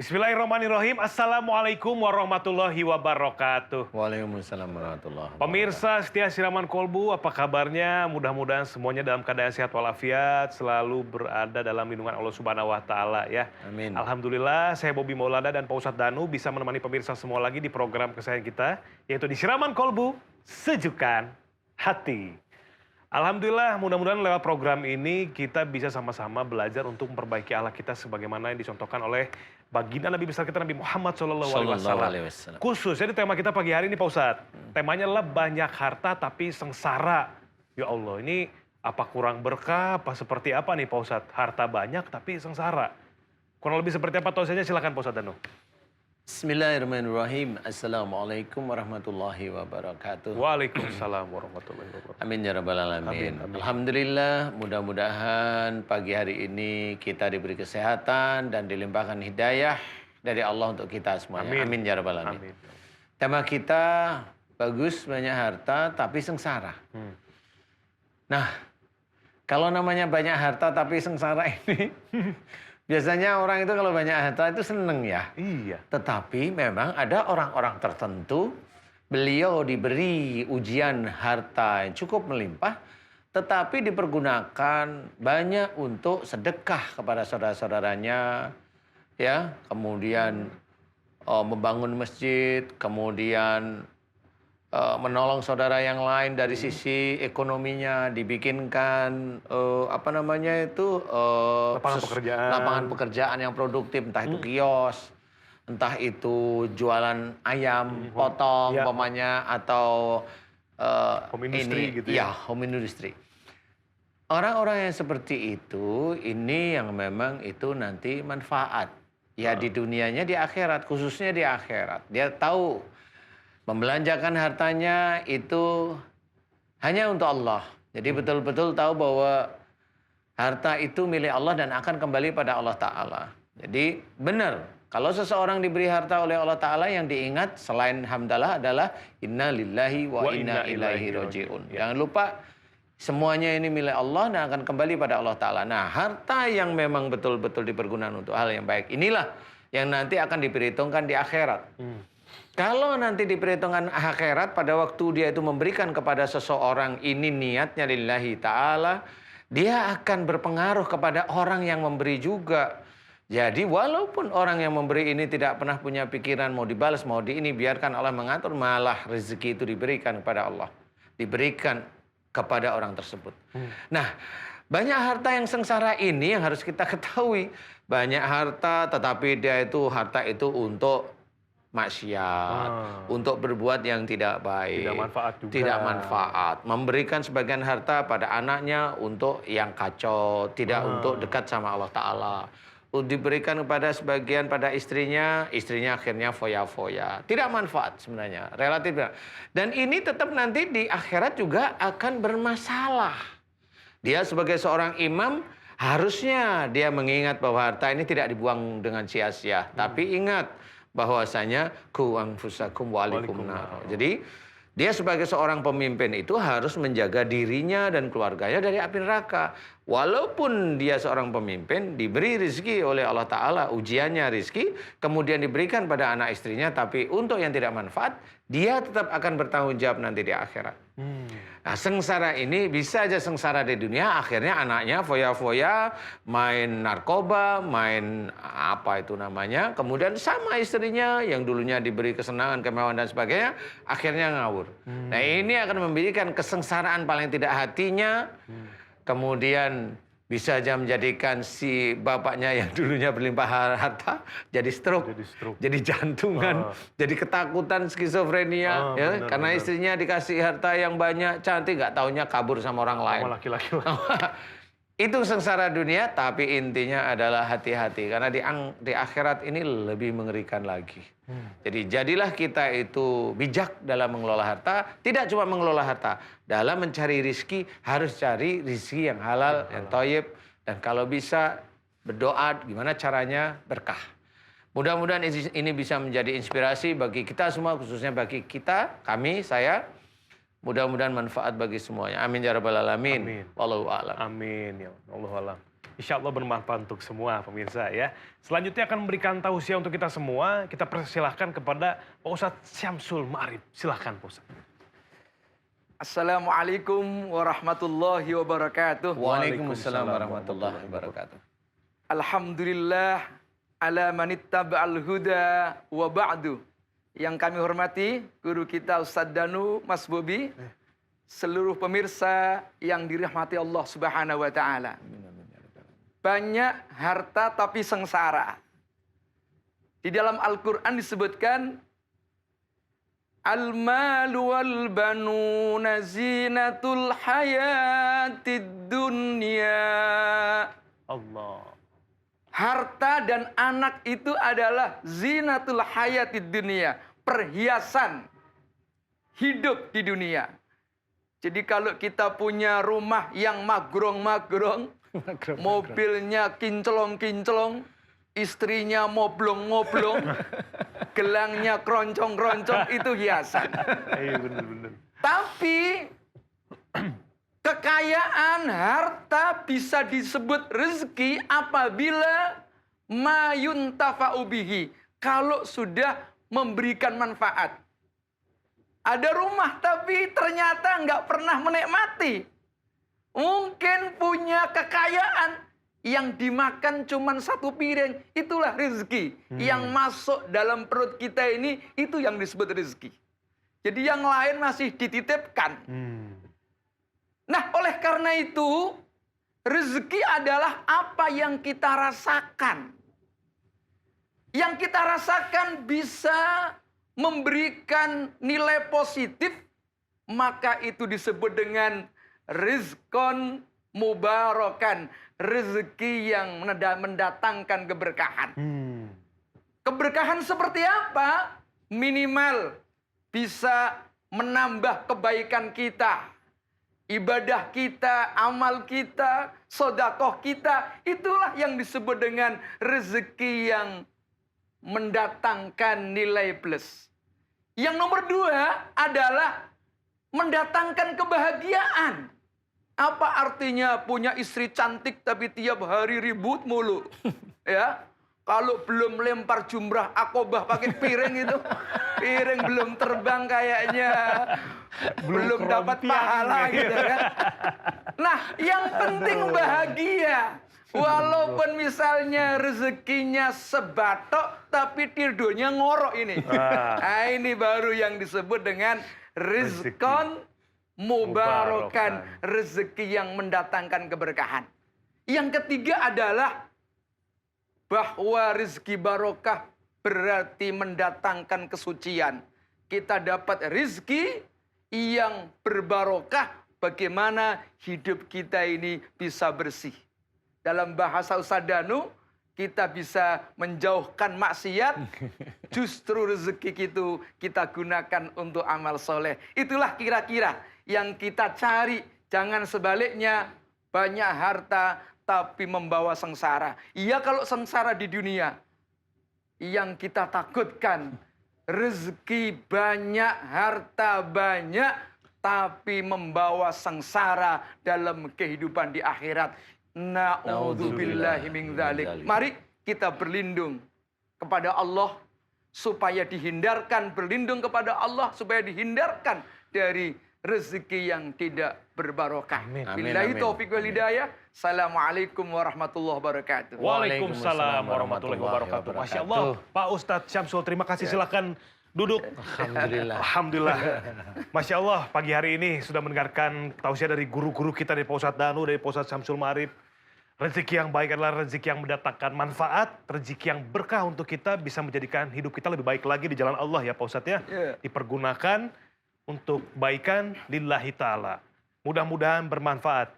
Bismillahirrahmanirrahim. Assalamualaikum warahmatullahi wabarakatuh. Waalaikumsalam warahmatullahi wabarakatuh. Pemirsa setia Siraman Kolbu, apa kabarnya? Mudah-mudahan semuanya dalam keadaan sehat walafiat, selalu berada dalam lindungan Allah Subhanahu wa Ta'ala ya. Amin. Alhamdulillah, saya Bobby Maulana dan Pak Ustadz Danu bisa menemani pemirsa semua lagi di program kesayangan kita, yaitu di Siraman Kolbu, Sejukan Hati. Alhamdulillah, mudah-mudahan lewat program ini kita bisa sama-sama belajar untuk memperbaiki akhlak kita sebagaimana yang dicontohkan oleh baginda Nabi besar kita Nabi Muhammad SAW. Khususnya di tema kita pagi hari ini Pak Ustadz. Temanya adalah banyak harta tapi sengsara. Ya Allah, ini apa kurang berkah, apa seperti apa nih Pak Ustadz? Harta banyak tapi sengsara. Kurang lebih seperti apa tahu saja, silakan Pak Ustadz Danu. Bismillahirrahmanirrahim. Assalamualaikum warahmatullahi wabarakatuh. Waalaikumsalam warahmatullahi wabarakatuh. Amin ya rabbal alamin. Amin, amin. Alhamdulillah, mudah-mudahan pagi hari ini kita diberi kesehatan dan dilimpahkan hidayah dari Allah untuk kita semuanya. Amin ya rabbal alamin. Amin. Tema kita bagus, banyak harta tapi sengsara. Nah, kalau namanya banyak harta tapi sengsara ini biasanya orang itu kalau banyak harta itu seneng ya. Iya. Tetapi memang ada orang-orang tertentu, beliau diberi ujian harta yang cukup melimpah, tetapi dipergunakan banyak untuk sedekah kepada saudara-saudaranya, ya, kemudian membangun masjid, kemudian menolong saudara yang lain dari sisi ekonominya, dibikinkan lapangan pekerjaan yang produktif, entah itu kios, entah itu jualan ayam potong umpamanya, atau Home industry gitu ya? Home industry. Orang-orang yang seperti itu, ini yang memang itu nanti manfaat. Ya di dunianya, di akhirat, khususnya di akhirat. Dia tahu membelanjakan hartanya itu hanya untuk Allah. Jadi betul-betul tahu bahwa harta itu milik Allah dan akan kembali pada Allah Ta'ala. Jadi benar, kalau seseorang diberi harta oleh Allah Ta'ala, yang diingat selain hamdalah adalah inna lillahi wa inna ilaihi raji'un. Jangan lupa semuanya ini milik Allah dan akan kembali pada Allah Ta'ala. Nah, harta yang memang betul-betul dipergunakan untuk hal yang baik, inilah yang nanti akan diperhitungkan di akhirat. Kalau nanti diperhitungkan akhirat, pada waktu dia itu memberikan kepada seseorang, ini niatnya lillahi ta'ala, dia akan berpengaruh kepada orang yang memberi juga. Jadi walaupun orang yang memberi ini tidak pernah punya pikiran mau dibalas, mau ini, biarkan Allah mengatur, malah rezeki itu diberikan kepada Allah. Diberikan kepada orang tersebut. Nah, banyak harta yang sengsara ini yang harus kita ketahui. Banyak harta, tetapi dia itu harta itu untuk maksiat, untuk berbuat yang tidak baik, Tidak manfaat juga. tidak manfaat, memberikan sebagian harta pada anaknya untuk yang kacau, tidak untuk dekat sama Allah Ta'ala, diberikan kepada sebagian pada istrinya akhirnya foya-foya, tidak manfaat sebenarnya, relatif. Dan ini tetap nanti di akhirat juga akan bermasalah. Dia sebagai seorang imam harusnya dia mengingat bahwa harta ini tidak dibuang dengan sia-sia, tapi ingat bahwasanya ku anfusakum wa alaikum nar. Jadi dia sebagai seorang pemimpin itu harus menjaga dirinya dan keluarganya dari api neraka. Walaupun dia seorang pemimpin, diberi rezeki oleh Allah Ta'ala, ujiannya rezeki, kemudian diberikan pada anak istrinya, tapi untuk yang tidak manfaat, dia tetap akan bertanggung jawab nanti di akhirat. Nah, sengsara ini bisa aja sengsara di dunia, akhirnya anaknya foya-foya, main narkoba, main apa itu namanya, kemudian sama istrinya yang dulunya diberi kesenangan, kemewahan dan sebagainya, akhirnya ngawur. Nah, ini akan memberikan kesengsaraan paling tidak hatinya, kemudian bisa aja menjadikan si bapaknya yang dulunya berlimpah harta jadi stroke, jadi jantungan, jadi ketakutan, skizofrenia, ya, karena istrinya dikasih harta yang banyak, cantik, nggak taunya kabur sama orang lain. Laki-laki. Itu sengsara dunia, tapi intinya adalah hati-hati, karena di akhirat ini lebih mengerikan lagi. Jadi jadilah kita itu bijak dalam mengelola harta, tidak cuma mengelola harta, dalam mencari rizki harus cari rizki yang halal, yang thayyib, dan kalau bisa berdoa gimana caranya berkah. Mudah-mudahan ini bisa menjadi inspirasi bagi kita semua, khususnya bagi kita, kami, saya. Mudah-mudahan manfaat bagi semuanya. Amin ya rabbal alamin. Amin. Wallahu a'lam. Amin ya Allah. Insya Allah bermanfaat untuk semua pemirsa ya. Selanjutnya akan memberikan tausiah untuk kita semua. Kita persilahkan kepada Pak Ustadz Syamsul Ma'arif. Silahkan Pak Ustadz. Assalamualaikum warahmatullahi wabarakatuh. Waalaikumsalam warahmatullahi wabarakatuh. Alhamdulillah ala manittaba'al huda wa ba'du. Yang kami hormati guru kita Ustadz Danu, Mas Bobi, seluruh pemirsa yang dirahmati Allah Subhanahu wa taala. Banyak harta tapi sengsara. Di dalam Al-Qur'an disebutkan al-malu wal banuna zinatul hayatid dunya. Allah. Harta dan anak itu adalah zinatul hayatid dunya, perhiasan hidup di dunia. Jadi kalau kita punya rumah yang magrong-magrong, mobilnya kinclong-kinclong, istrinya moblong-moblong, gelangnya keroncong-keroncong, itu hiasan. Iya benar-benar. Tapi kekayaan, harta bisa disebut rezeki apabila mayuntafa'u bihi, kalau sudah memberikan manfaat. Ada rumah tapi ternyata nggak pernah menikmati. Mungkin punya kekayaan yang dimakan cuma satu piring, itulah rezeki. Yang masuk dalam perut kita ini, itu yang disebut rezeki. Jadi yang lain masih dititipkan. Nah, oleh karena itu, rezeki adalah apa yang kita rasakan. Yang kita rasakan bisa memberikan nilai positif, maka itu disebut dengan rizkon mubarakan, rezeki yang mendatangkan keberkahan. Keberkahan seperti apa? Minimal bisa menambah kebaikan kita, ibadah kita, amal kita, sedekah kita. Itulah yang disebut dengan rezeki yang mendatangkan nilai plus. Yang nomor 2 adalah mendatangkan kebahagiaan. Apa artinya punya istri cantik tapi tiap hari ribut mulu? Ya, kalau belum lempar jumrah akobah pakai piring itu, piring belum terbang kayaknya, belum dapat pahala gitu kan. Nah, yang penting bahagia. Walaupun misalnya rezekinya sebatok, tapi tidurnya ngorok ini. Nah, ini baru yang disebut dengan rizkon mubarakan, rezeki yang mendatangkan keberkahan. Yang ketiga adalah bahwa rezeki barokah berarti mendatangkan kesucian. Kita dapat rezeki yang berbarokah, bagaimana hidup kita ini bisa bersih. Dalam bahasa Ustadz Danu, kita bisa menjauhkan maksiat, justru rezeki itu kita gunakan untuk amal soleh. Itulah kira-kira yang kita cari. Jangan sebaliknya, banyak harta tapi membawa sengsara. Iya, kalau sengsara di dunia, yang kita takutkan rezeki banyak, harta banyak, tapi membawa sengsara dalam kehidupan di akhirat. Na'udzubillahi min dzalik. Mari kita berlindung kepada Allah supaya dihindarkan, berlindung kepada Allah supaya dihindarkan dari rezeki yang tidak berbarokah. Billahi taufiq wal hidayah. Assalamualaikum warahmatullahi wabarakatuh. Waalaikumsalam warahmatullahi wabarakatuh. Masya Allah, Pak Ustadz Syamsul, terima kasih. Silakan duduk. Alhamdulillah. Alhamdulillah. Masya Allah, pagi hari ini sudah mendengarkan tausiah dari guru-guru kita, dari Pak Ustadz Danu, dari Pak Ustadz Syamsul Ma'arif. Rezeki yang baik adalah rezeki yang mendatangkan manfaat, rezeki yang berkah untuk kita, bisa menjadikan hidup kita lebih baik lagi di jalan Allah ya Pak Ustadz ya. Dipergunakan untuk kebaikan lillahi ta'ala. Mudah-mudahan bermanfaat.